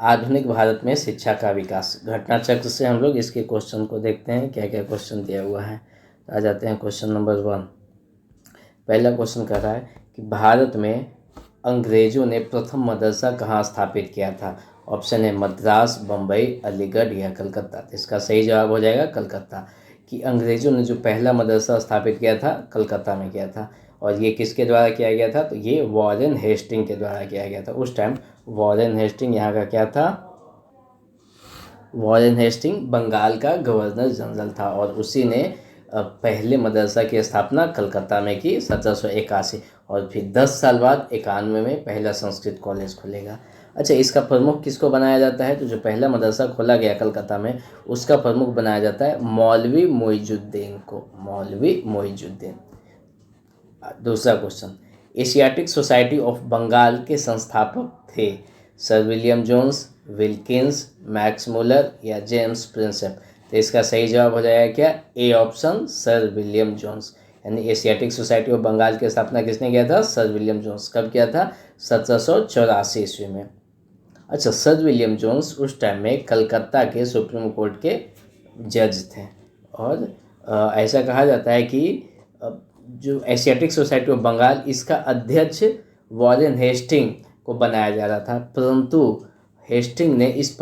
आधुनिक भारत में शिक्षा का विकास। घटना चक्र से हम लोग इसके क्वेश्चन को देखते हैं, क्या क्या क्वेश्चन दिया हुआ है। आ जाते हैं क्वेश्चन नंबर 1। पहला क्वेश्चन कह रहा है कि भारत में अंग्रेजों ने प्रथम मदरसा कहाँ स्थापित किया था। ऑप्शन है मद्रास, बम्बई, अलीगढ़ या कलकत्ता। तो इसका सही जवाब हो जाएगा कलकत्ता। कि अंग्रेजों ने जो पहला मदरसा स्थापित किया था कलकत्ता में किया था। और ये किसके द्वारा किया गया था, तो ये वॉरेन हेस्टिंग के द्वारा किया गया था। उस टाइम वॉरेन हेस्टिंग यहाँ का क्या था, वॉरेन हेस्टिंग बंगाल का गवर्नर जनरल था और उसी ने पहले मदरसा की स्थापना कलकत्ता में की 1781। और फिर 10 साल बाद 91 में पहला संस्कृत कॉलेज खुलेगा। अच्छा, इसका प्रमुख किसको बनाया जाता है, तो जो पहला मदरसा खोला गया कलकत्ता में उसका प्रमुख बनाया जाता है मौलवी मोइजुद्दीन को, मौलवी मोइजुद्दीन। दूसरा question, Asiatic Society of Bengal के संस्थापक थे sir William Jones, Wilkins, Max Muller या जेम्स प्रिंसेप। तो इसका सही जवाब हो जाएगा क्या, ए ऑप्शन सर विलियम जोन्स। यानी एशियाटिक सोसाइटी ऑफ बंगाल की स्थापना किसने किया था, सर विलियम जोन्स। कब किया था, 1784 ईस्वी में। अच्छा, सर विलियम जोन्स उस टाइम में कलकत्ता के सुप्रीम कोर्ट के जज थे। और ऐसा कहा जाता है कि जो एशियाटिक सोसाइटी ऑफ बंगाल इसका अध्यक्ष वॉरेन हेस्टिंग को बनाया जा रहा था, परंतु हेस्टिंग ने इस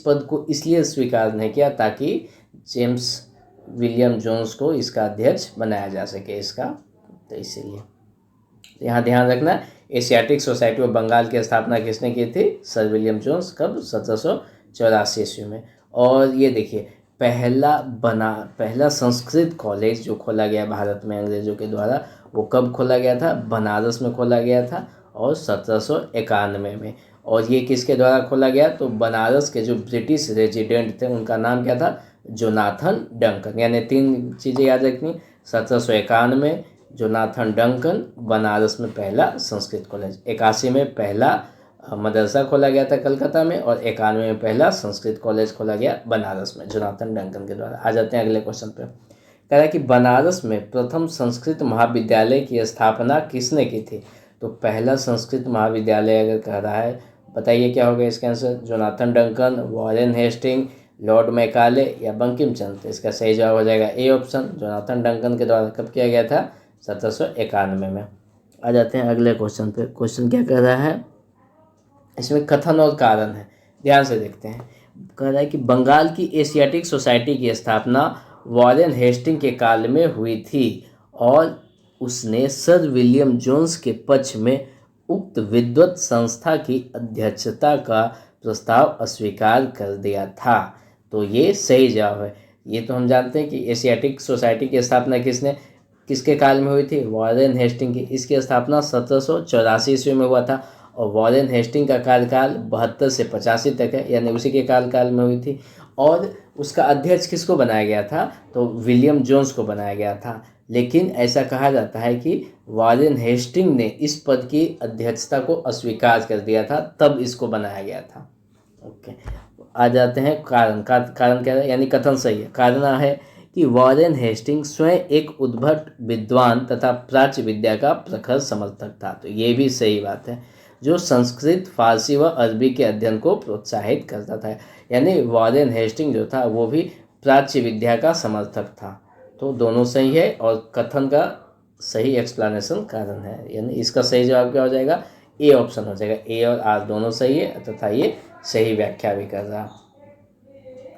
पद को इसलिए स्वीकार नहीं किया ताकि जेम्स विलियम जोन्स को इसका अध्यक्ष बनाया जा सके इसका। तो इसीलिए यहाँ ध्यान रखना, एशियाटिक सोसाइटी ऑफ बंगाल की स्थापना किसने की थी, सर विलियम जोन्स। कब, 1784 ईस्वी में। और ये देखिए, पहला संस्कृत कॉलेज जो खोला गया भारत में अंग्रेजों के द्वारा, वो कब खोला गया था, बनारस में खोला गया था और 1791 में। और ये किसके द्वारा खोला गया, तो बनारस के जो ब्रिटिश रेजिडेंट थे उनका नाम क्या था, जोनाथन डंकन। यानी 3 चीज़ें याद रखनी, 1791 जोनाथन डंकन, बनारस में पहला संस्कृत कॉलेज, 81 में पहला मदरसा खोला गया था कलकत्ता में और 91 में पहला संस्कृत कॉलेज खोला गया बनारस में जोनाथन डंकन के द्वारा। आ जाते हैं अगले क्वेश्चन पे। कह रहा है कि बनारस में प्रथम संस्कृत महाविद्यालय की स्थापना किसने की थी। तो पहला संस्कृत महाविद्यालय अगर कह रहा है, बताइए क्या होगा इसका answer, Jonathan Duncan, Warren Hasting, Lord Macaulay या बंकिम चंद्र। तो इसका सही जवाब हो जाएगा ए ऑप्शन, जोनाथन डंकन के द्वारा। कब किया गया था, 1791 में। आ जाते हैं अगले क्वेश्चन पे। क्वेश्चन क्या कह रहा है, इसमें कथन और कारण है, ध्यान से देखते हैं। कह रहा है कि बंगाल की एशियाटिक सोसाइटी की स्थापना वॉरेन हेस्टिंग के काल में हुई थी और उसने सर विलियम जोन्स के पक्ष में उक्त विद्वत संस्था की अध्यक्षता का प्रस्ताव अस्वीकार कर दिया था। तो ये सही जवाब है। ये तो हम जानते हैं कि एशियाटिक सोसाइटी की स्थापना किसके काल में हुई थी, वॉरेन हेस्टिंग की। इसकी स्थापना 1784 ईस्वी में हुआ था और वॉरेन हेस्टिंग का कार्यकाल 72 से 85 तक है, यानी उसी के काल में हुई थी। और उसका अध्यक्ष किसको बनाया गया था, तो विलियम जोन्स को बनाया गया था। लेकिन ऐसा कहा जाता है कि वॉरेन हेस्टिंग ने इस पद की अध्यक्षता को अस्वीकार कर दिया था, तब इसको बनाया गया था। ओके, आ जाते हैं कारण क्या है, यानी कथन सही है। कारण है कि वॉरेन हेस्टिंग स्वयं एक उद्भट विद्वान तथा प्राच्य विद्या का प्रखर समर्थक था। तो ये भी सही बात है, जो संस्कृत, फारसी व अरबी के अध्ययन को प्रोत्साहित करता था। यानी वॉरेन हेस्टिंग जो था वो भी प्राच्य विद्या का समर्थक था। तो दोनों सही है और कथन का सही एक्सप्लेनेशन कारण है, यानी इसका सही जवाब क्या हो जाएगा, ए ऑप्शन हो जाएगा। ए और आर दोनों सही है तथा ये सही व्याख्या भी कर रहा।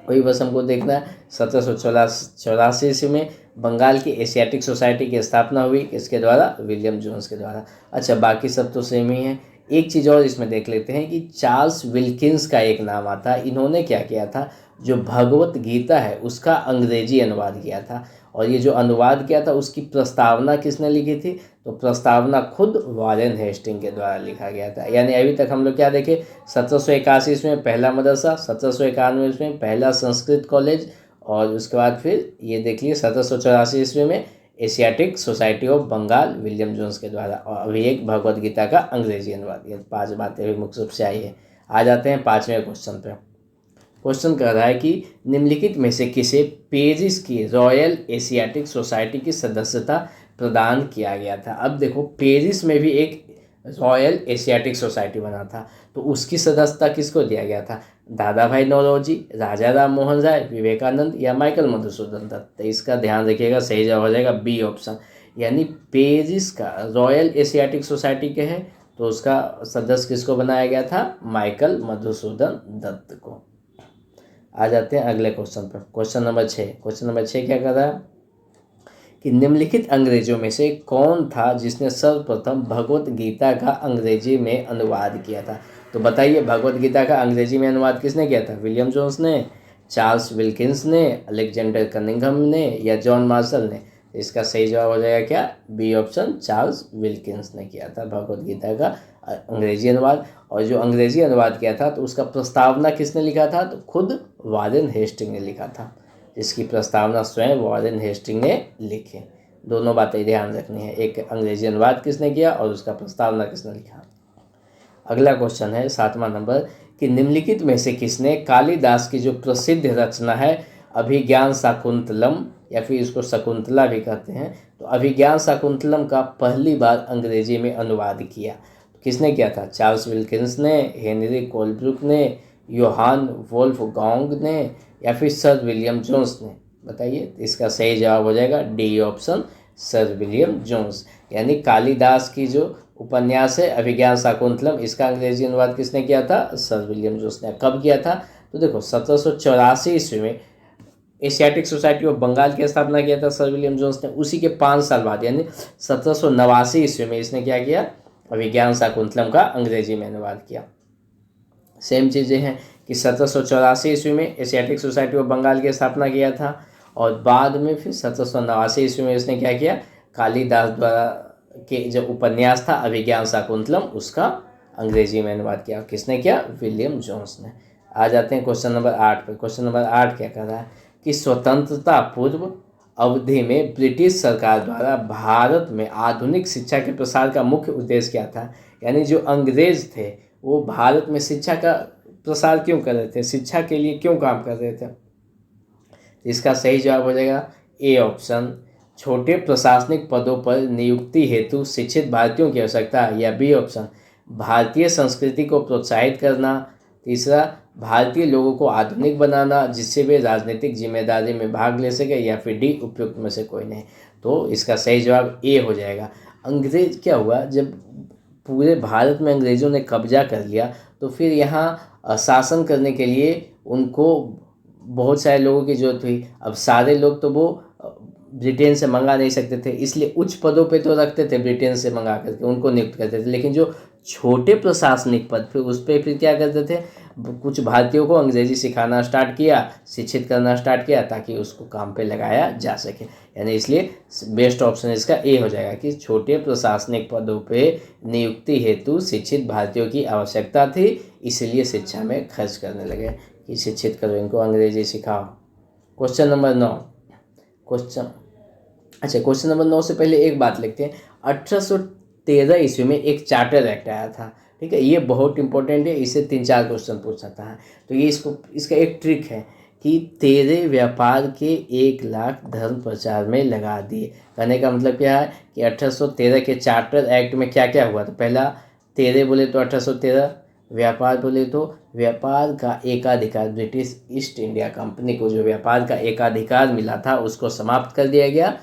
वही बस हमको देखना है, 1784 ईस्वी में बंगाल की एशियाटिक सोसाइटी की स्थापना हुई किसके द्वारा, विलियम जोन्स के द्वारा। अच्छा, बाकी सब तो सेम ही है। एक चीज़ और इसमें देख लेते हैं कि चार्ल्स विल्किंस का एक नाम आता है। इन्होंने क्या किया था, जो भगवत गीता है उसका अंग्रेजी अनुवाद किया था। और ये जो अनुवाद किया था उसकी प्रस्तावना किसने लिखी थी, तो प्रस्तावना खुद वॉरेन हेस्टिंग के द्वारा लिखा गया था। यानी अभी तक हम लोग क्या देखे, 1781 में पहला मदरसा, 1791 में पहला संस्कृत कॉलेज और उसके बाद फिर ये देख लिए 1784 ईस्वी में Asiatic Society of Bengal William Jones के द्वारा, और अभी एक भगवत गीता का अंग्रेजी अनुवाद। ये 5 बातें भी मुख्य रूप से आई है। आ जाते हैं 5वें क्वेश्चन पे। क्वेश्चन कह रहा है कि निम्नलिखित में से किसे पेरिस की रॉयल एशियाटिक सोसाइटी की सदस्यता प्रदान किया गया था। अब देखो, पेरिस में भी एक रॉयल एशियाटिक सोसाइटी बना था। तो उसकी सदस्यता किसको दिया गया था? दादा भाई नौरोजी, राजा राम मोहन राय, विवेकानंद या माइकल मधुसूदन दत्त? तो इसका ध्यान रखिएगा, सही जवाब हो जाएगा बी ऑप्शन, यानी पेरिस का रॉयल एशियाटिक सोसाइटी के है तो उसका सदस्य किसको बनाया गया था? माइकल मधुसूदन दत्त को। आ जाते हैं अगले क्वेश्चन पर, क्वेश्चन नंबर 6। क्वेश्चन नंबर 6 क्या कर रहा है कि निम्नलिखित अंग्रेजों में से कौन था जिसने सर्वप्रथम भगवत गीता का अंग्रेजी में अनुवाद किया था? तो बताइए, भगवत गीता का अंग्रेजी में अनुवाद किसने किया था? विलियम जोन्स ने, चार्ल्स विल्किंस ने, अलेक्जेंडर कनिंघम ने या जॉन मार्शल ने? इसका सही जवाब हो जाएगा क्या? बी ऑप्शन, चार्ल्स विल्किंस ने किया था भगवत गीता का अंग्रेजी अनुवाद। और जो अंग्रेजी अनुवाद किया था तो उसका प्रस्तावना किसने लिखा था? तो खुद वॉरेन हेस्टिंग ने लिखा था। इसकी प्रस्तावना स्वयं वॉरेन हेस्टिंग ने लिखी। दोनों बातें ध्यान रखनी है, एक अंग्रेजी अनुवाद किसने किया और उसका प्रस्तावना किसने लिखा। अगला क्वेश्चन है 7वां नंबर कि निम्नलिखित में से किसने कालिदास की जो प्रसिद्ध रचना है अभिज्ञान शाकुंतलम, या फिर इसको शकुंतला भी कहते हैं, तो अभिज्ञान शाकुंतलम का पहली बार अंग्रेजी में अनुवाद किया? किसने किया था? चार्ल्स विल्किंस ने, हेनरी कोलब्रुक ने, योहान वोल्फगांग ने या फिर सर विलियम जोन्स ने? बताइए, इसका सही जवाब हो जाएगा D option, sir William Jones. यानी कालिदास की जो उपन्यास है अभिज्ञान शाकुंतलम, इसका अंग्रेजी अनुवाद किसने किया था? सर विलियम जोन्स ने। कब किया था? तो देखो 1784 ईस्वी में एशियाटिक सोसाइटी ऑफ बंगाल की स्थापना किया था सर विलियम जोन्स ने। उसी के 5 साल बाद यानी 1789 ईस्वी में इसने क्या किया? अभिज्ञान शाकुंतलम का अंग्रेजी में अनुवाद किया। सेम चीज़ें हैं कि 1784 ईस्वी में एशियाटिक सोसाइटी ऑफ बंगाल की स्थापना किया था और बाद में फिर 1789 ईस्वी में इसने क्या किया? कालिदास द्वारा के जो उपन्यास था अभिज्ञान शाकुंतलम उसका अंग्रेजी में अनुवाद किया। किसने किया? विलियम जोन्स ने। आ जाते हैं क्वेश्चन नंबर 8 पर। क्वेश्चन नंबर 8 क्या कह रहा है कि स्वतंत्रता पूर्व अवधि में ब्रिटिश सरकार द्वारा भारत में आधुनिक शिक्षा के प्रसार का मुख्य उद्देश्य क्या था? यानी जो अंग्रेज थे वो भारत में शिक्षा का प्रसार क्यों कर रहे थे, शिक्षा के लिए क्यों काम कर रहे थे? इसका सही जवाब हो जाएगा ए ऑप्शन, छोटे प्रशासनिक पदों पर नियुक्ति हेतु शिक्षित भारतीयों की आवश्यकता, या बी ऑप्शन, भारतीय संस्कृति को प्रोत्साहित करना, तीसरा भारतीय लोगों को आधुनिक बनाना जिससे वे राजनीतिक जिम्मेदारी में भाग ले सके, या फिर डी उपयुक्त में से कोई नहीं। तो इसका सही जवाब ए हो जाएगा। अंग्रेज क्या हुआ, जब पूरे भारत में अंग्रेज़ों ने कब्जा कर लिया तो फिर यहाँ शासन करने के लिए उनको बहुत सारे लोगों की ज़रूरत हुई। अब सारे लोग तो वो ब्रिटेन से मंगा नहीं सकते थे, इसलिए उच्च पदों पे तो रखते थे ब्रिटेन से मंगा करके, उनको नियुक्त करते थे, लेकिन जो छोटे प्रशासनिक पद फिर उस पर फिर क्या करते थे, कुछ भारतीयों को अंग्रेजी सिखाना स्टार्ट किया, शिक्षित करना स्टार्ट किया ताकि उसको काम पे लगाया जा सके। यानी इसलिए बेस्ट ऑप्शन इसका ए हो जाएगा कि छोटे प्रशासनिक पदों पे नियुक्ति हेतु शिक्षित भारतीयों की आवश्यकता थी, इसलिए शिक्षा में खर्च करने लगे कि शिक्षित करो, इनको अंग्रेजी सिखाओ। Question number 9। क्वेश्चन नंबर 9 से पहले एक बात लिखते हैं। 1813 ईस्वी में एक चार्टर एक्ट आया था, ठीक है, ये बहुत इंपॉर्टेंट है, इससे 3-4 क्वेश्चन पूछ सकता है। तो ये इसका एक ट्रिक है कि तेरे व्यापार के 1 लाख धर्म प्रचार में लगा दिए। कहने का मतलब क्या है कि 1813 के चार्टर एक्ट में क्या क्या हुआ? तो पहला तेरे बोले तो 1813, व्यापार बोले तो व्यापार का एकाधिकार, ब्रिटिश ईस्ट इंडिया कंपनी को जो व्यापार का एकाधिकार मिला था उसको समाप्त कर दिया गया,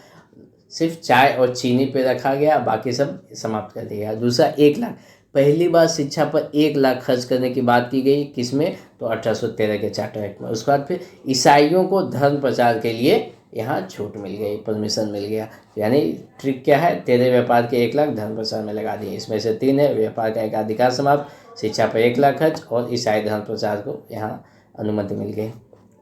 सिर्फ चाय और चीनी पे रखा गया, बाकी सब समाप्त कर दिया गया। दूसरा 1 लाख, पहली बार शिक्षा पर 1 लाख खर्च करने की बात की गई, किसमें? तो 1813 के चार्टर एक्ट में। उसके बाद फिर ईसाइयों को धर्म प्रचार के लिए यहाँ छूट मिल गई, परमिशन मिल गया। यानी ट्रिक क्या है? तेरे व्यापार के 1 लाख धर्म प्रचार में लगा दिए। इसमें से 3 है, व्यापार का एकाधिकार समाप्त, शिक्षा पर 1 लाख खर्च और ईसाई धर्म प्रचार को यहाँ अनुमति मिल गई।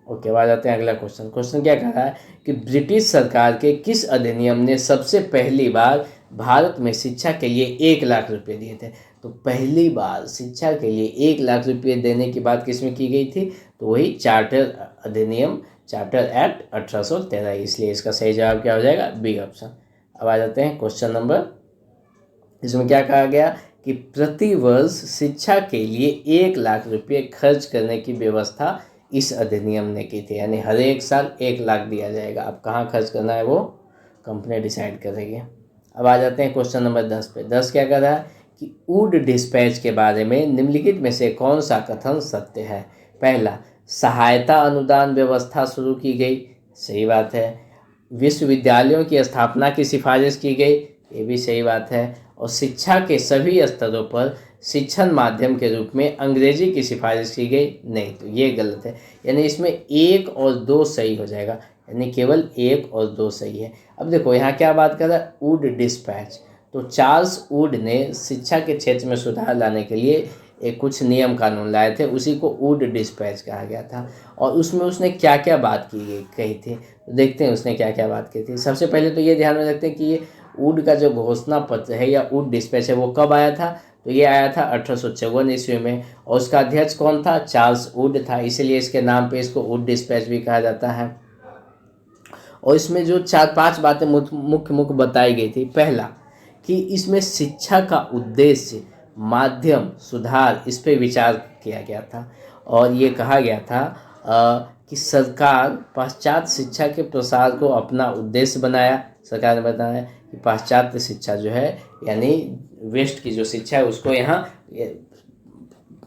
ओके, बाद आते हैं अगला क्वेश्चन। क्वेश्चन क्या कह रहा है कि ब्रिटिश सरकार के किस अधिनियम ने सबसे पहली बार भारत में शिक्षा के लिए 1 लाख रुपए दिए थे? तो पहली बार शिक्षा के लिए 1 लाख रुपये देने की बात किसमें की गई थी? तो वही चार्टर अधिनियम, चार्टर एक्ट 1813, इसलिए इसका सही जवाब क्या हो जाएगा? B option. अब आ जाते हैं क्वेश्चन नंबर, इसमें क्या कहा गया कि प्रति वर्ष शिक्षा के लिए 1 लाख रुपये खर्च करने की व्यवस्था इस अधिनियम ने की थी। यानी हर एक साल 1 लाख दिया जाएगा। अब कहाँ खर्च करना है वो कंपनी डिसाइड करेगी। अब आ जाते हैं क्वेश्चन नंबर 10 पे। 10 क्या कर रहा है कि वुड डिस्पैच के बारे में निम्नलिखित में से कौन सा कथन सत्य है। पहला, सहायता अनुदान व्यवस्था शुरू की गई, सही बात है। विश्वविद्यालयों की स्थापना की सिफारिश की गई, ये भी सही बात है। और शिक्षा के सभी स्तरों पर शिक्षण माध्यम के रूप में अंग्रेजी की सिफारिश की गई, नहीं, तो ये गलत है। यानी इसमें 1 और 2 सही हो जाएगा, यानी केवल 1 और 2 सही है। अब देखो यहाँ क्या बात कर रहा है, वुड डिस्पैच। तो चार्ल्स वुड ने शिक्षा के क्षेत्र में सुधार लाने के लिए एक कुछ नियम कानून लाए थे, उसी को वुड डिस्पैच कहा गया था। और उसमें उसने क्या क्या बात कही थी, तो देखते हैं उसने क्या क्या बात की थी। सबसे पहले तो ये ध्यान में रखते हैं कि ये वुड का जो घोषणा पत्र है या वुड डिस्पैच है वो कब आया था, तो ये आया था 1854 ईस्वी में। और उसका अध्यक्ष कौन था, चार्ल्स वुड था, इसीलिए इसके नाम पे इसको वुड डिस्पैच भी कहा जाता है। और इसमें जो 4-5 बातें मुख्य बताई गई थी। पहला, कि इसमें शिक्षा का उद्देश्य, माध्यम, सुधार, इस पे विचार किया गया था। और ये कहा गया था कि सरकार पाश्चात्य शिक्षा के प्रसार को अपना उद्देश्य बनाया। सरकार ने बताया कि पाश्चात्य शिक्षा जो है, यानी वेस्ट की जो शिक्षा है, उसको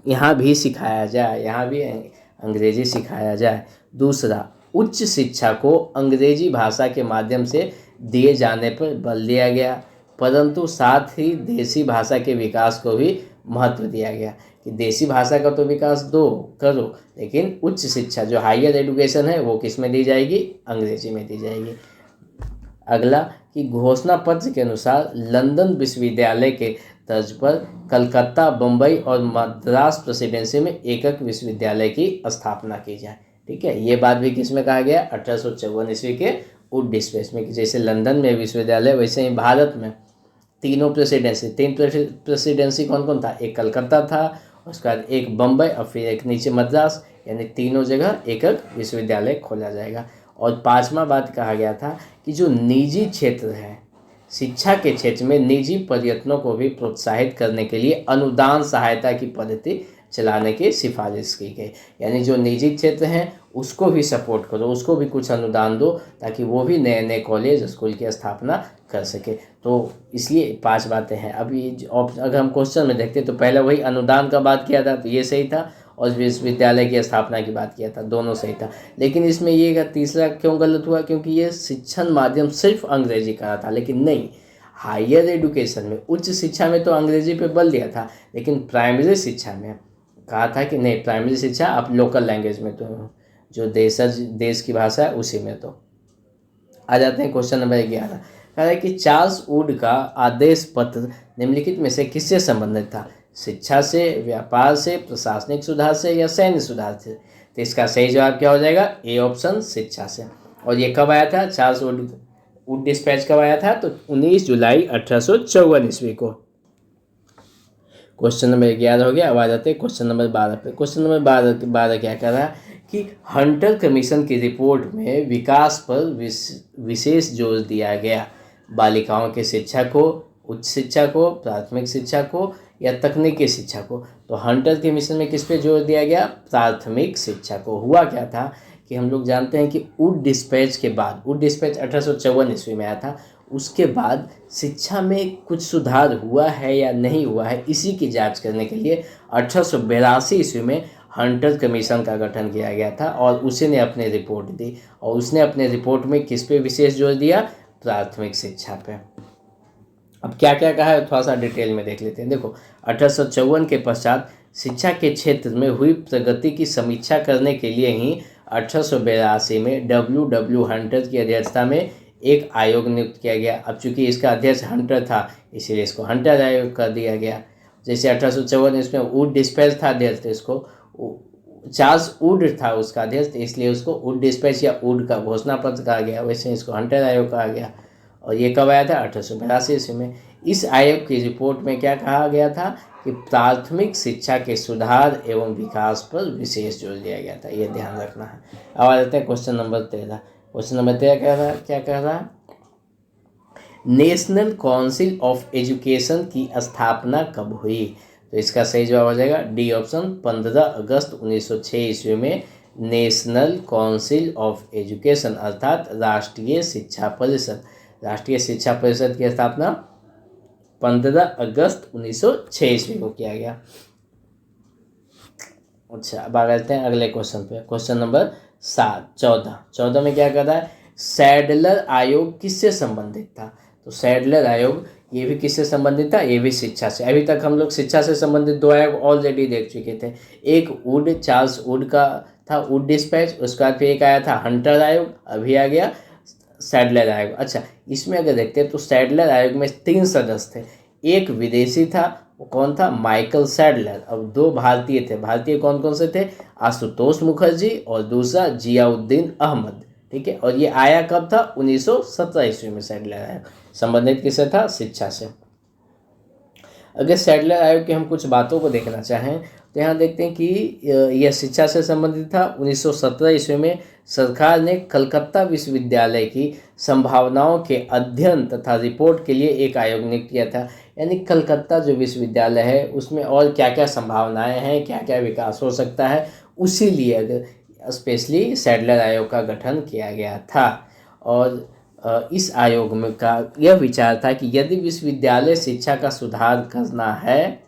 यहाँ भी सिखाया जाए, यहाँ भी अंग्रेजी सिखाया जाए। दूसरा, उच्च शिक्षा को अंग्रेजी भाषा के माध्यम से दिए जाने पर बल दिया गया, परंतु साथ ही देसी भाषा के विकास को भी महत्व दिया गया कि देसी भाषा का तो विकास करो, लेकिन उच्च शिक्षा जो हायर एजुकेशन है वो किस में दी जाएगी, अंग्रेजी में दी जाएगी। अगला, कि घोषणा पत्र के अनुसार लंदन विश्वविद्यालय के तर्ज पर कलकत्ता, बम्बई और मद्रास प्रेसिडेंसी में एकक विश्वविद्यालय की स्थापना की जाए। ठीक है, ये बात भी किस में कहा गया, 1854 ईस्वी के वुड डिस्पैच में, कि जैसे लंदन में विश्वविद्यालय वैसे ही भारत में तीन प्रेसिडेंसी कौन कौन था, एक कलकत्ता था, उसके बाद एक बम्बई और फिर एक नीचे मद्रास, यानी तीनों जगह एकक विश्वविद्यालय खोला जाएगा। और 5वां बात कहा गया था कि जो निजी क्षेत्र है, शिक्षा के क्षेत्र में निजी प्रयत्नों को भी प्रोत्साहित करने के लिए अनुदान सहायता की पद्धति चलाने की सिफारिश की गई। यानी जो निजी क्षेत्र हैं उसको भी सपोर्ट करो, उसको भी कुछ अनुदान दो, ताकि वो भी नए नए कॉलेज स्कूल की स्थापना कर सके। तो इसलिए 5 बातें हैं। अभी अगर हम क्वेश्चन में देखते तो पहले वही अनुदान का बात किया था, तो ये सही था, और विश्वविद्यालय की स्थापना की बात किया था, दोनों सही था। लेकिन इसमें ये तीसरा क्यों गलत हुआ, क्योंकि ये शिक्षण माध्यम सिर्फ अंग्रेजी का रहा था, लेकिन नहीं, हायर एजुकेशन में, उच्च शिक्षा में तो अंग्रेजी पे बल दिया था, लेकिन प्राइमरी शिक्षा में कहा था कि नहीं, प्राइमरी शिक्षा आप लोकल लैंग्वेज में, तो जो देश की भाषा है उसी में। तो आ जाते हैं क्वेश्चन नंबर 11। कहा है कि चार्ल्स वुड का आदेश पत्र निम्नलिखित में से किससे संबंधित था, शिक्षा से, व्यापार से, प्रशासनिक सुधार से या सैन्य सुधार से। तो इसका सही जवाब क्या हो जाएगा, ए ऑप्शन, शिक्षा से। और ये कब आया था, चार्ल्स वुड डिस्पैच कब आया था, तो 19 जुलाई 1854 ईस्वी को। क्वेश्चन नंबर 11 हो गया। अब आ जाते हैं क्वेश्चन नंबर 12 पे। क्वेश्चन नंबर 12 क्या कर रहा है कि हंटर कमीशन की रिपोर्ट में विकास पर विशेष जोर दिया गया, बालिकाओं की शिक्षा को, उच्च शिक्षा को, प्राथमिक शिक्षा को या तकनीकी शिक्षा को। तो हंटर कमीशन में किस पे जोर दिया गया, प्राथमिक शिक्षा को। हुआ क्या था कि हम लोग जानते हैं कि वुड डिस्पैच के बाद, वुड डिस्पैच 1854 ईस्वी में आया था, उसके बाद शिक्षा में कुछ सुधार हुआ है या नहीं हुआ है, इसी की जांच करने के लिए 1882 ईस्वी में हंटर कमीशन का गठन किया गया था, और उसी ने अपनी रिपोर्ट दी। और उसने अपने रिपोर्ट में किस पे विशेष जोर दिया, प्राथमिक शिक्षा पे। अब क्या क्या कहा है थोड़ा सा डिटेल में देख लेते हैं। देखो, 1854 के पश्चात शिक्षा के क्षेत्र में हुई प्रगति की समीक्षा करने के लिए ही 1882 में डब्ल्यू हंटर की अध्यक्षता में एक आयोग नियुक्त किया गया। अब चूंकि इसका अध्यक्ष हंटर था, इसीलिए इसको हंटर आयोग कर दिया गया। जैसे 1854 इसमें वुड डिस्पैच था अध्यक्ष, तो इसको चार्ल्स वुड था उसका अध्यक्ष, इसलिए उसको वुड डिस्पैच या वुड का घोषणा पत्र कहा गया, वैसे इसको हंटर आयोग कहा गया। और ये कब आया था, 1882 ईस्वी में। इस आयोग की रिपोर्ट में क्या कहा गया था कि प्राथमिक शिक्षा के सुधार एवं विकास पर विशेष जोर दिया गया था, ये ध्यान रखना है। अब आ जाते हैं क्वेश्चन नंबर 13। क्वेश्चन नंबर 13 क्या कह रहा है, नेशनल काउंसिल ऑफ एजुकेशन की स्थापना कब हुई। तो इसका सही जवाब हो जाएगा डी ऑप्शन, 15 अगस्त 1906 ईस्वी में नेशनल काउंसिल ऑफ एजुकेशन अर्थात राष्ट्रीय शिक्षा परिषद की स्थापना 15 अगस्त 1906 ईस्वी को किया गया। अच्छा, अब आ जाते हैं अगले क्वेश्चन पे। क्वेश्चन नंबर 14 में क्या कर रहा है, सैडलर आयोग किससे संबंधित था? तो सैडलर आयोग ये भी किससे संबंधित था, ये भी शिक्षा से। अभी तक हम लोग शिक्षा से संबंधित 2 आयोग ऑलरेडी देख चुके थे। एक वुड, चार्ल्स वुड का था वुड डिस्पैच, उसके बाद फिर एक आया था हंटर आयोग, अभी आ गया सैडलर आयोग। अच्छा, इसमें अगर देखते हैं तो सैडलर आयोग में 3 सदस्य थे। एक विदेशी था, वो कौन था, माइकल सैडलर। अब 2 भारतीय थे। भारतीय कौन कौन से थे, आशुतोष मुखर्जी और दूसरा जियाउद्दीन अहमद। ठीक है, और ये आया कब था, 1917 ईस्वी में सैडलर आयोग। संबंधित किससे था, शिक्षा से। अगर सैडलर आयोग की हम कुछ बातों को देखना चाहें तो यहाँ देखते हैं कि यह शिक्षा से संबंधित था। 1917 ईस्वी में सरकार ने कलकत्ता विश्वविद्यालय की संभावनाओं के अध्ययन तथा रिपोर्ट के लिए एक आयोग नियुक्त किया था। यानी कलकत्ता जो विश्वविद्यालय है उसमें और क्या क्या संभावनाएं हैं, क्या क्या विकास हो सकता है, उसी लिए अगर स्पेशली सैडलर आयोग का गठन किया गया था। और इस आयोग में का यह विचार था कि यदि विश्वविद्यालय शिक्षा का सुधार करना है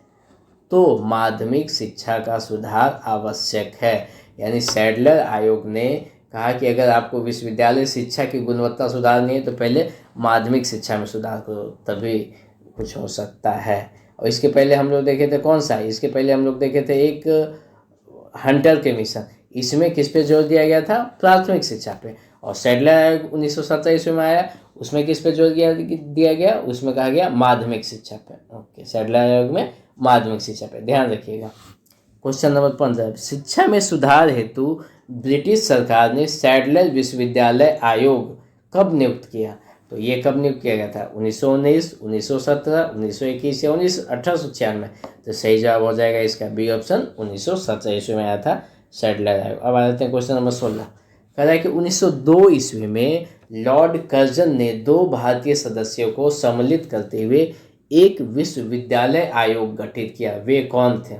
तो माध्यमिक शिक्षा का सुधार आवश्यक है। यानी सैडलर आयोग ने कहा कि अगर आपको विश्वविद्यालय शिक्षा की गुणवत्ता सुधारनी है तो पहले माध्यमिक शिक्षा में सुधार करो, तभी कुछ हो सकता है। और इसके पहले हम लोग देखे थे कौन सा, इसके पहले हम लोग देखे थे एक हंटर के मिशन। इसमें किस पे जोर दिया गया था, प्राथमिक शिक्षा पे। और सैडलर आयोग 1917 ईस्वी में आया, उसमें किस पे जोर दिया गया, उसमें कहा गया माध्यमिक शिक्षा पे। ओके, सैडलर आयोग में माध्यमिक शिक्षा पे ध्यान रखिएगा। क्वेश्चन नंबर 15, शिक्षा में सुधार हेतु ब्रिटिश सरकार ने सैडलर विश्वविद्यालय आयोग कब नियुक्त किया? तो ये कब नियुक्त किया गया था, 1919, 1917, 1921 या 1896। तो सही जवाब हो जाएगा इसका बी ऑप्शन, 1917 ईस्वी में आया था सैडलर आयोग। अब आ जाते हैं क्वेश्चन नंबर 16। कह रहा है कि 1902 ईस्वी में लॉर्ड कर्जन ने 2 भारतीय सदस्यों को सम्मिलित करते हुए एक विश्वविद्यालय आयोग गठित किया। वे कौन थे,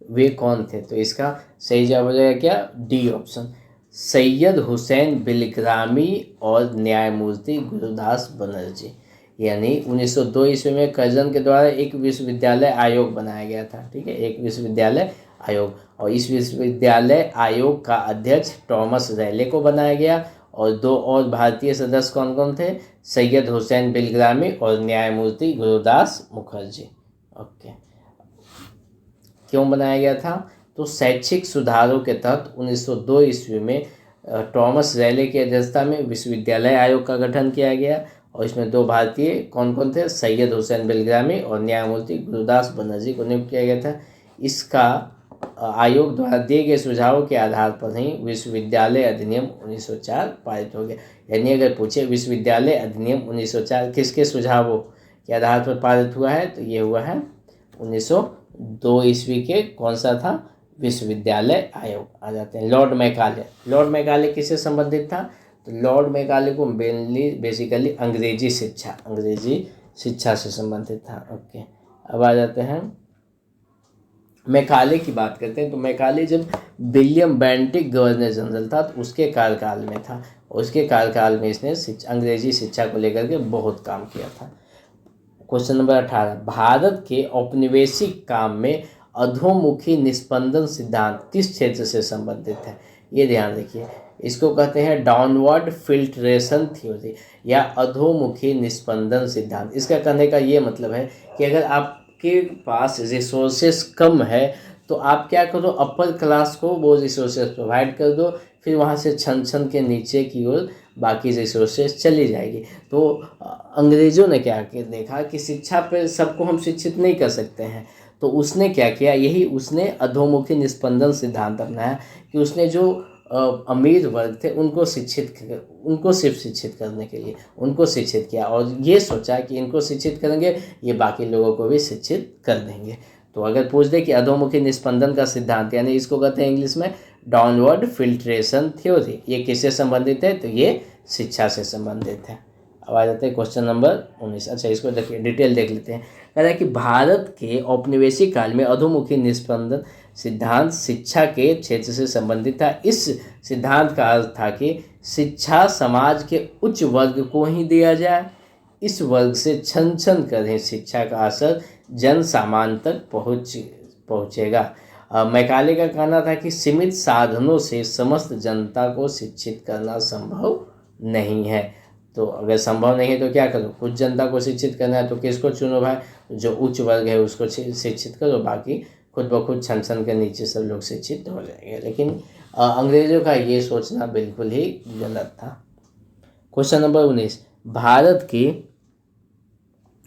वे कौन थे? तो इसका सही जवाब हो जाएगा क्या, डी ऑप्शन, सैयद हुसैन बिलग्रामी और न्यायमूर्ति गुरुदास बनर्जी। यानी 1902 ईस्वी में कर्जन के द्वारा एक विश्वविद्यालय आयोग बनाया गया था। ठीक है, एक विश्वविद्यालय आयोग, और इस विश्वविद्यालय आयोग का अध्यक्ष थॉमस रैले को बनाया गया। और 2 और भारतीय सदस्य कौन कौन थे, सैयद हुसैन बिलग्रामी और न्यायमूर्ति गुरुदास मुखर्जी। ओके, क्यों बनाया गया था? तो शैक्षिक सुधारों के तहत 1902 ईस्वी में थॉमस रैले की अध्यक्षता में विश्वविद्यालय आयोग का गठन किया गया। और इसमें 2 भारतीय कौन कौन थे, सैयद हुसैन बिलग्रामी और न्यायमूर्ति गुरुदास बनर्जी को नियुक्त किया गया था। इसका आयोग द्वारा दिए गए सुझावों के आधार पर ही विश्वविद्यालय अधिनियम 1904 पारित हो गया। यानी अगर पूछे विश्वविद्यालय अधिनियम 1904 किसके सुझावों के आधार पर पारित हुआ है, तो ये हुआ है 1902 ईस्वी के कौन सा था, विश्वविद्यालय आयोग। आ जाते हैं लॉर्ड मैकाले। लॉर्ड मैकाले किससे संबंधित था? तो लॉर्ड मैकाले को बेसिकली अंग्रेजी शिक्षा से संबंधित था। ओके, अब आ जाते हैं मैकाले की बात करते हैं। तो मैकाले जब विलियम बेंटिक गवर्नर जनरल था तो उसके कार्यकाल में था, और उसके कार्यकाल में इसने अंग्रेजी शिक्षा को लेकर के बहुत काम किया था। क्वेश्चन नंबर 18, भारत के औपनिवेशिक काम में अधोमुखी निस्पंदन सिद्धांत किस क्षेत्र से संबंधित है? ये ध्यान रखिए, इसको कहते हैं डाउनवर्ड फिल्ट्रेशन थ्योरी या अधोमुखी निस्पंदन सिद्धांत। इसका कहने का ये मतलब है कि अगर आपके पास रिसोर्सेस कम है तो आप क्या करो, अपर क्लास को वो रिसोर्सेज प्रोवाइड कर दो, फिर वहाँ से छन के नीचे की ओर बाकी रिसोर्सेज चली जाएगी। तो अंग्रेज़ों ने क्या देखा कि शिक्षा पे सबको हम शिक्षित नहीं कर सकते हैं, तो उसने क्या किया, यही उसने अधोमुखी निस्पंदन सिद्धांत अपनाया कि उसने जो अमीर वर्ग थे उनको सिर्फ शिक्षित करने के लिए उनको शिक्षित किया, और ये सोचा कि इनको शिक्षित करेंगे ये बाकी लोगों को भी शिक्षित कर देंगे। तो अगर पूछ दे कि अधोमुखी निस्पंदन का सिद्धांत, यानी इसको कहते हैं इंग्लिश में डाउनवर्ड फिल्ट्रेशन थ्योरी, ये किससे संबंधित है? तो ये शिक्षा से संबंधित है। अब आ जाते हैं क्वेश्चन नंबर 19। अच्छा, इसको देखिए, डिटेल देख लेते हैं। कह रहा है कि भारत के औपनिवेशिक काल में अधोमुखी निस्पंदन सिद्धांत शिक्षा के क्षेत्र से संबंधित था। इस सिद्धांत का अर्थ था कि शिक्षा समाज के उच्च वर्ग को ही दिया जाए, इस वर्ग से छन छन कर ही शिक्षा का असर जन सामान्य तक पहुँचेगा। मैकाले का कहना था कि सीमित साधनों से समस्त जनता को शिक्षित करना संभव नहीं है। तो अगर संभव नहीं है तो क्या करो, कुछ जनता को शिक्षित करना है तो किसको चुनो भाई, जो उच्च वर्ग है उसको शिक्षित करो, बाकी खुद ब खुद छन छन के नीचे सब लोग शिक्षित हो जाएंगे। लेकिन अंग्रेजों का ये सोचना बिल्कुल ही गलत था। क्वेश्चन नंबर 19, भारत की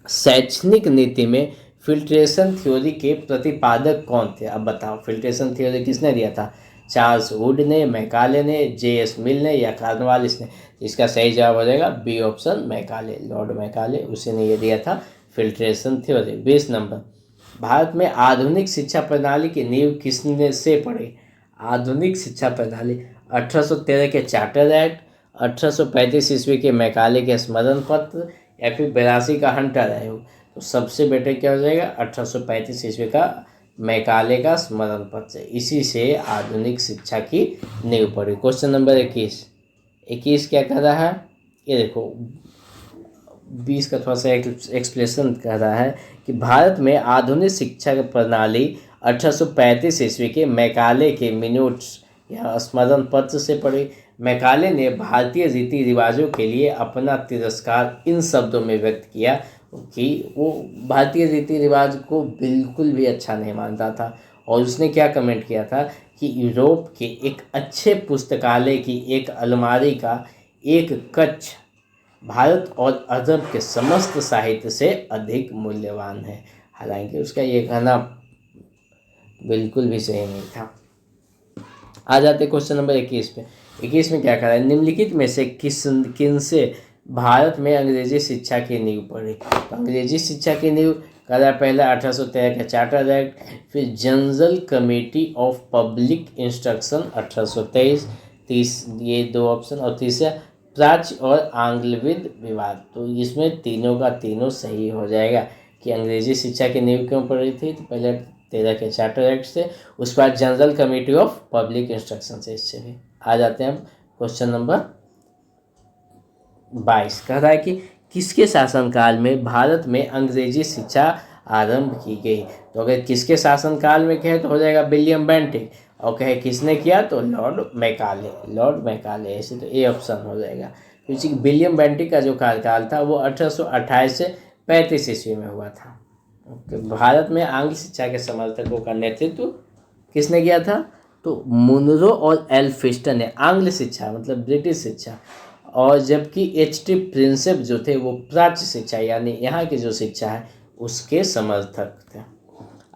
शैक्षणिक नीति में फिल्ट्रेशन थ्योरी के प्रतिपादक कौन थे? अब बताओ, फिल्ट्रेशन थ्योरी किसने दिया था? चार्ल्स वुड ने, मैकाले ने, जे.एस. मिल ने या कॉर्नवालिस ने? इसका सही जवाब हो जाएगा B option, Macaulay, Lord Macaulay, उसी ने ये दिया था फिल्ट्रेशन थ्योरी। 20 नंबर, भारत में आधुनिक शिक्षा प्रणाली की नींव किसने से पड़ी? आधुनिक शिक्षा प्रणाली 1813 के चार्टर एक्ट, 1835 ईस्वी के मैकाले के स्मरण पत्र या फिर 82 का हंटर आयोग? तो सबसे बेटर क्या हो जाएगा, 1835 ईस्वी का मैकाले का स्मरण पत्र, इसी से आधुनिक शिक्षा की नींव पड़ी। क्वेश्चन नंबर 21 क्या कह रहा है, ये देखो 20 का थोड़ा सा एक्सप्लेनेशन कह रहा है कि भारत में आधुनिक शिक्षा प्रणाली 1835 ईस्वी के मैकाले के मिनट्स या स्मरण पत्र से पढ़ी। मैकाले ने भारतीय रीति रिवाजों के लिए अपना तिरस्कार इन शब्दों में व्यक्त किया कि वो भारतीय रीति रिवाज को बिल्कुल भी अच्छा नहीं मानता था, और उसने क्या कमेंट किया था कि यूरोप के एक अच्छे पुस्तकालय की एक अलमारी का एक कक्ष भारत और अरब के समस्त साहित्य से अधिक मूल्यवान है। हालांकि उसका ये कहना बिल्कुल भी सही नहीं था। आ जाते क्वेश्चन नंबर 21 पे। 21 में क्या कह रहा है, निम्नलिखित में से किनसे भारत में अंग्रेजी शिक्षा की नींव पड़ी? तो अंग्रेजी शिक्षा की नींव कह रहा है पहला 1813 का चार्टर एक्ट, फिर general committee of public instruction 1823, ये 2 ऑप्शन, और तीसरा प्राच्य और आंग्लविद विवाद। तो इसमें तीनों का तीनों सही हो जाएगा कि अंग्रेजी शिक्षा की नींव क्यों पड़ी थी, तो पहले 13 के चार्टर एक्ट से, उसके बाद general committee of public instruction से, इससे भी। आ जाते हैं हम क्वेश्चन नंबर 22, कह रहा है कि किसके शासनकाल में भारत में अंग्रेजी शिक्षा आरंभ की गई? तो अगर किसके शासनकाल में कहे तो हो जाएगा विलियम बेंटिक, और कहे किसने किया तो लॉर्ड मैकाले, लॉर्ड मैकाले, ऐसे तो ए ऑप्शन हो जाएगा। क्योंकि विलियम बेंटिक का जो कार्यकाल था वो 1828 से 35 ईस्वी में हुआ था। भारत में आंग्ल शिक्षा के समर्थकों का नेतृत्व किसने किया था? तो मुनरो और एल्फिस्टन ने आंग्ल शिक्षा मतलब ब्रिटिश शिक्षा, और जबकि H.T. प्रिंसेप जो थे वो प्राच्य शिक्षा यानी यहाँ की जो शिक्षा है उसके समर्थक थे।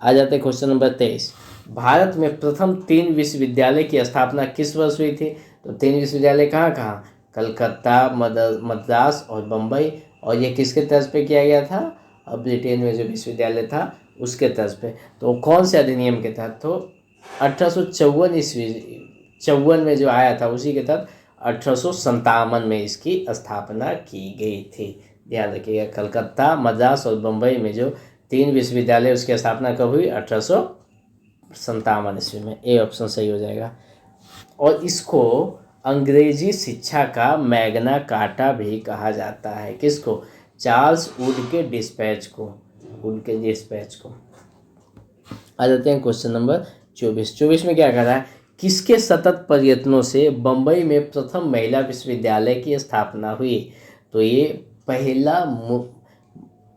आ जाते क्वेश्चन नंबर 23, भारत में प्रथम 3 विश्वविद्यालय की स्थापना किस वर्ष हुई थी? तो 3 विश्वविद्यालय कहाँ? कलकत्ता, मद्रास और बम्बई, और ये किसके तर्ज पे किया गया था? अब ब्रिटेन में जो विश्वविद्यालय था उसके तर्ज पे। तो कौन से अधिनियम के तहत? तो 1854 ईस्वी 54 में जो आया था उसी के तहत 1857 में इसकी स्थापना की गई थी। ध्यान रखिएगा, कलकत्ता, मद्रास और बम्बई में जो 3 विश्वविद्यालय उसकी स्थापना कब हुई? 1857 ईस्वी में। ए ऑप्शन सही हो जाएगा। और इसको अंग्रेजी शिक्षा का मैग्ना कार्टा भी कहा जाता है। किसको? चार्ल्स वुड के डिस्पैच को, वुड के डिस्पैच को। आ जाते हैं क्वेश्चन नंबर 24 में क्या कह रहा है, किसके सतत प्रयत्नों से बम्बई में प्रथम महिला विश्वविद्यालय की स्थापना हुई? तो ये पहला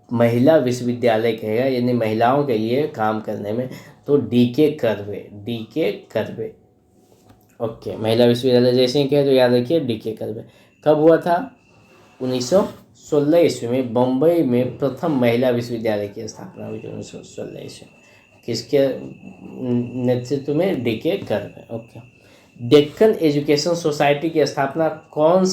महिला विश्वविद्यालय कहेगा, यानी महिलाओं के लिए काम करने में, तो डी.के. कर्वे। ओके, महिला विश्वविद्यालय जैसे ही कहे तो याद रखिए डी.के. कर्वे। कब हुआ था? 1916 ईस्वी में बम्बई में प्रथम महिला विश्वविद्यालय की स्थापना हुई थी 1916 ईस्वी। किसके नेतृत्व में? DK. Curve. Okay, Deccan education society की स्थापना कौन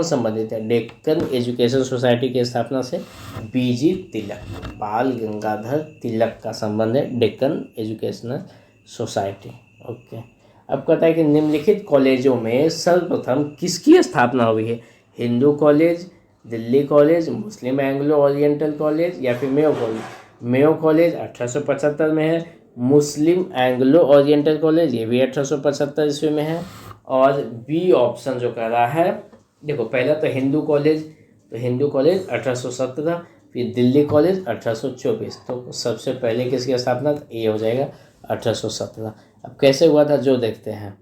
संबंधित है? डेक्कन एजुकेशन सोसाइटी की स्थापना से बी.जी. तिलक, बाल गंगाधर तिलक का संबंध है डेक्कन एजुकेशनल सोसाइटी। ओके, अब कहता है कि निम्नलिखित कॉलेजों में सर्वप्रथम किसकी स्थापना हुई है? हिंदू कॉलेज, दिल्ली कॉलेज, मुस्लिम एंग्लो ओरिएंटल कॉलेज या फिर मेयो कॉलेज? मेयो कॉलेज 1875 में है, मुस्लिम एंग्लो ओरिएंटल कॉलेज ये भी 1875 ईस्वी में है, और बी ऑप्शन जो कह रहा है, देखो पहला तो हिंदू कॉलेज तो हिंदू कॉलेज 1817, फिर दिल्ली कॉलेज 1824। तो सबसे पहले किसकी स्थापना, ये हो जाएगा 1817। अब कैसे हुआ था जो देखते हैं।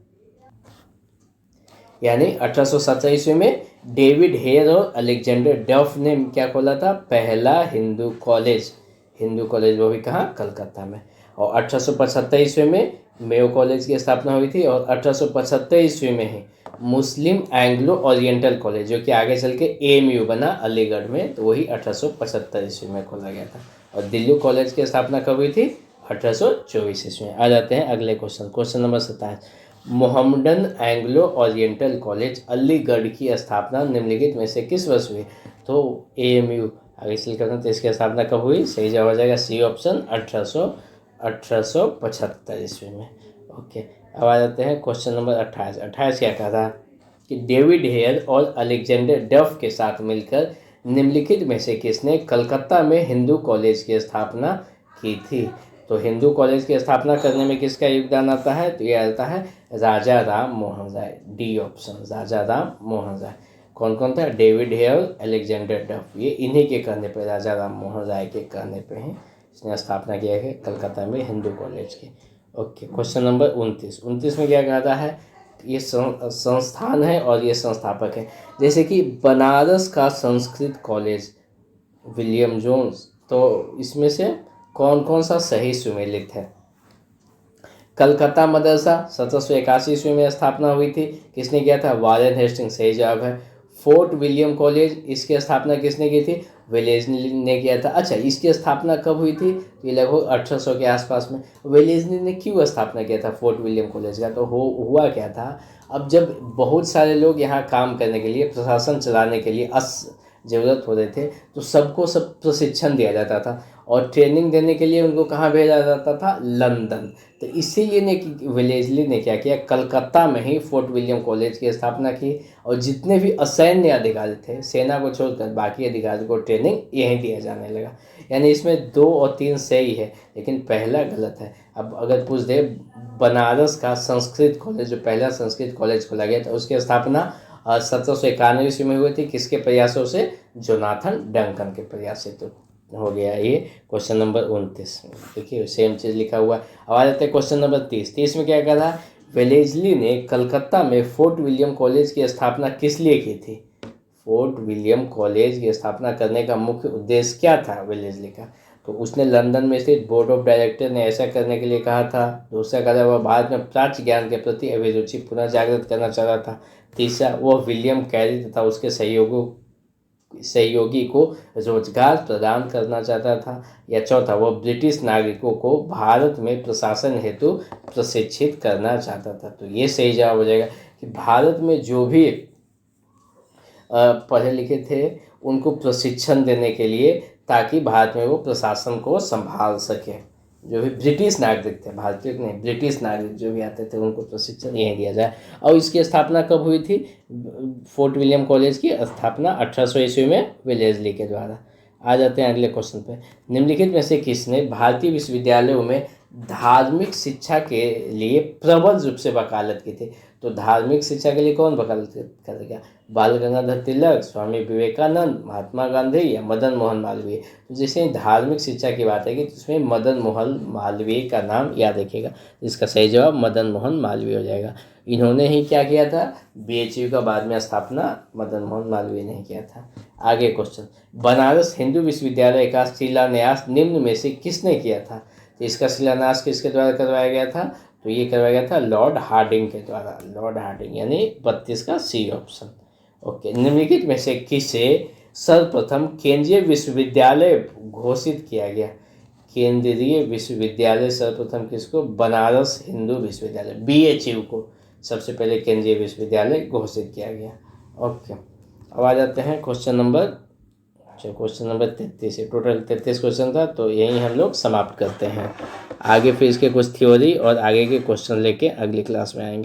यानी 1817 ईस्वी में डेविड हेयर और अलेक्जेंडर डफ ने क्या खोला था, पहला हिंदू कॉलेज। हिंदू कॉलेज वो भी कहाँ, कलकत्ता में। और 1875 ईस्वी में मेयो कॉलेज की स्थापना हुई थी। और 1875 ईस्वी में ही मुस्लिम एंग्लो ओरिएंटल कॉलेज, जो कि आगे चल के AMU बना अलीगढ़ में, तो वही 1875 ईस्वी में खोला गया था। और दिल्ली कॉलेज की स्थापना कब हुई थी, 1824 ईस्वी में। आ जाते हैं अगले question, question number 27। Mohammedan Anglo oriental college Aligarh की स्थापना निम्नलिखित में से किस वर्ष हुई। तो AMU आगे चल कर, तो इसकी स्थापना कब हुई, सही जवाब हो जाएगा सी ऑप्शन, 1875 ईस्वी में। ओके, अब आ जाते हैं क्वेश्चन नंबर 28। 28 क्या कहा था कि डेविड हेयर और अलेक्जेंडर डफ के साथ मिलकर निम्नलिखित में से किसने कलकत्ता में हिंदू कॉलेज की स्थापना की थी। तो हिंदू कॉलेज की स्थापना करने में किसका योगदान आता है, तो ये आता है राजा राम मोहन राय, डी ऑप्शन, राजा राम मोहन राय। कौन कौन था, डेविड हेयर, अलेक्जेंडर डफ, ये इन्हीं के कहने पे, राजा राम मोहन राय के कहने पे हैं इसने स्थापना किया है कलकत्ता में हिंदू कॉलेज की। Okay, question number 29। 29 में क्या कहता है, ये संस्थान है और ये संस्थापक है। जैसे कि बनारस का संस्कृत कॉलेज विलियम जोन्स, तो इसमें से कौन कौन सा सही सुमेलित है। कलकत्ता मदरसा 1781 ईस्वी में स्थापना हुई थी, किसने किया था, वारेन हेस्टिंग, सही जवाब है। फोर्ट विलियम कॉलेज, इसकी स्थापना किसने की थी, वेलेस्ली ने किया था। अच्छा, इसकी स्थापना कब हुई थी, ये लगभग 1800 के आसपास में। वेलेस्ली ने क्यों स्थापना किया था फोर्ट विलियम कॉलेज का, तो हुआ क्या था, अब जब बहुत सारे लोग यहाँ काम करने के लिए, प्रशासन चलाने के लिए ज़रूरत हो रहे थे, तो सबको सब प्रशिक्षण दिया जाता था और ट्रेनिंग देने के लिए उनको कहाँ भेजा जाता था, लंदन। तो इसीलिए वेलेस्ली ने क्या किया, कलकत्ता में ही फोर्ट विलियम कॉलेज की स्थापना की। और जितने भी असैन्य अधिकारी थे, सेना को छोड़कर बाकी अधिकारी को ट्रेनिंग यहीं दिया जाने लगा। यानी इसमें 2 और 3 सही है, लेकिन पहला गलत है। अब अगर पूछ दे, बनारस का संस्कृत कॉलेज, जो पहला संस्कृत कॉलेज खोला गया था, उसकी स्थापना 1791 ईस्वी में हुई थी, किसके प्रयासों से, जोनाथन डंकन के प्रयास से। तो हो गया ये क्वेश्चन नंबर 29। देखिए सेम चीज़ लिखा हुआ है। अब आ जाते हैं क्वेश्चन नंबर 30। 30 में क्या कहा था, वेलेस्ली ने कलकत्ता में फोर्ट विलियम कॉलेज की स्थापना किस लिए की थी। फोर्ट विलियम कॉलेज की स्थापना करने का मुख्य उद्देश्य क्या था वेलेस्ली का, तो उसने लंदन में स्थित बोर्ड ऑफ डायरेक्टर ने ऐसा करने के लिए कहा था। दूसरा कहा, वह भारत में प्राच्य ज्ञान के प्रति अभिरुचि पुनः जागृत करना चाह रहा था। तीसरा, वह विलियम कैरी तथा उसके सहयोगी को रोजगार प्रदान करना चाहता था। या चौथा, वह ब्रिटिश नागरिकों को भारत में प्रशासन हेतु प्रशिक्षित करना चाहता था। तो ये सही जवाब हो जाएगा कि भारत में जो भी पढ़े लिखे थे उनको प्रशिक्षण देने के लिए, ताकि भारत में वो प्रशासन को संभाल सके। जो भी ब्रिटिश नागरिक थे, भारतीय नहीं, ब्रिटिश नागरिक जो भी आते थे उनको प्रशिक्षण यहीं दिया जाए। और इसकी स्थापना कब हुई थी, फोर्ट विलियम कॉलेज की स्थापना 1800 ईस्वी में वेलेस्ली के द्वारा। आ जाते हैं अगले क्वेश्चन पे। निम्नलिखित में से किसने भारतीय विश्वविद्यालयों में धार्मिक शिक्षा के लिए प्रबल रूप से वकालत की थी। तो धार्मिक शिक्षा के लिए कौन वकालत करेगा, बाल गंगाधर तिलक, स्वामी विवेकानंद, महात्मा गांधी या मदन मोहन मालवीय। तो जैसे धार्मिक शिक्षा की बात है कि उसमें मदन मोहन मालवीय का नाम याद रखिएगा। इसका सही जवाब मदन मोहन मालवीय हो जाएगा। इन्होंने ही क्या किया था, BHU का बाद में स्थापना मदन मोहन मालवीय ने किया था। आगे क्वेश्चन, बनारस हिंदू विश्वविद्यालय का शिलान्यास निम्न में से किसने किया था। तो इसका शिलान्यास किसके द्वारा करवाया गया था, तो ये करवाया गया था लॉर्ड हार्डिंग के द्वारा। लॉर्ड हार्डिंग, यानी 32 का सी ऑप्शन। ओके, निम्नलिखित में से किसे सर्वप्रथम केंद्रीय विश्वविद्यालय घोषित किया गया। केंद्रीय विश्वविद्यालय सर्वप्रथम किसको, बनारस हिंदू विश्वविद्यालय, BHU को सबसे पहले केंद्रीय विश्वविद्यालय घोषित किया गया। ओके, अब आ जाते हैं क्वेश्चन नंबर 33 है। टोटल 33 क्वेश्चन था, तो यहीं हम लोग समाप्त करते हैं। आगे फिर इसके कुछ थ्योरी और आगे के क्वेश्चन लेके अगली क्लास में आएंगे।